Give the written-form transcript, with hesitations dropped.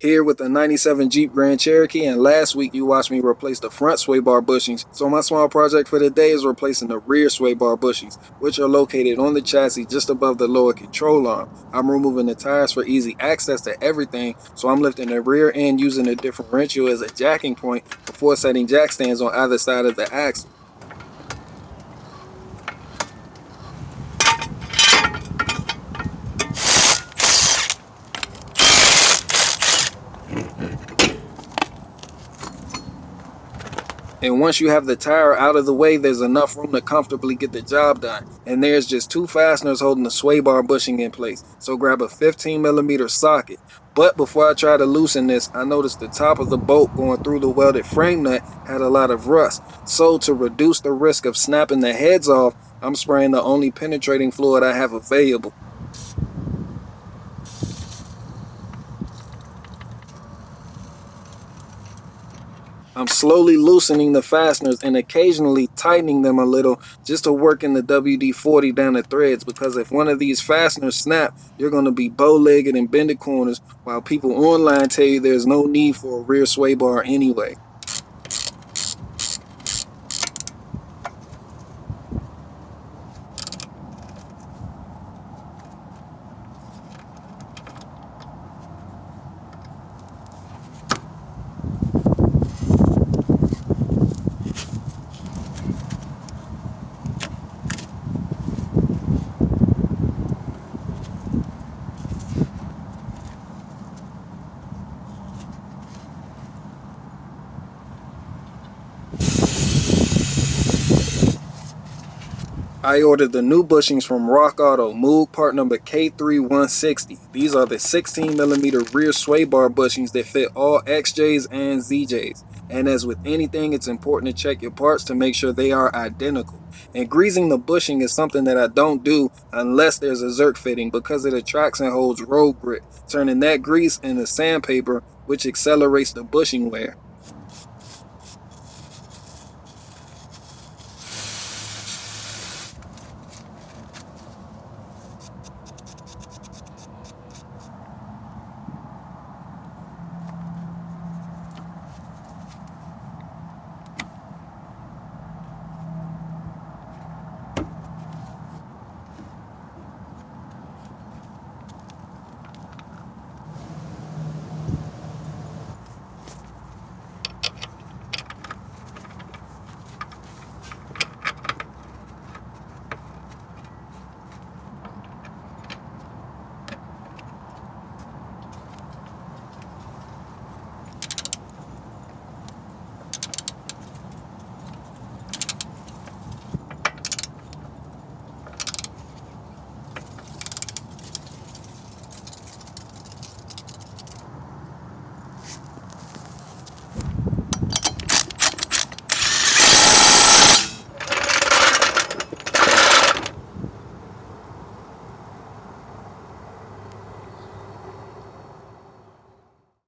Here with the 97 Jeep Grand Cherokee, and last week you watched me replace the front sway bar bushings. So my small project for today is replacing the rear sway bar bushings, which are located on the chassis just above the lower control arm. I'm removing the tires for easy access to everything, so I'm lifting the rear end using the differential as a jacking point before setting jack stands on either side of the axle. And once you have the tire out of the way, there's enough room to comfortably get the job done. And there's just two fasteners holding the sway bar bushing in place. So grab a 15mm socket. But before I try to loosen this, I noticed the top of the bolt going through the welded frame nut had a lot of rust. So to reduce the risk of snapping the heads off, I'm spraying the only penetrating fluid I have available. I'm slowly loosening the fasteners and occasionally tightening them a little just to work in the WD-40 down the threads, because if one of these fasteners snap, you're going to be bow-legged and bended corners, while people online tell you there's no need for a rear sway bar anyway. I ordered the new bushings from Rock Auto, Moog part number K3160. These are the 16mm rear sway bar bushings that fit all XJs and ZJs. And as with anything, it's important to check your parts to make sure they are identical. And greasing the bushing is something that I don't do unless there's a Zerk fitting, because it attracts and holds road grit, turning that grease into sandpaper, which accelerates the bushing wear.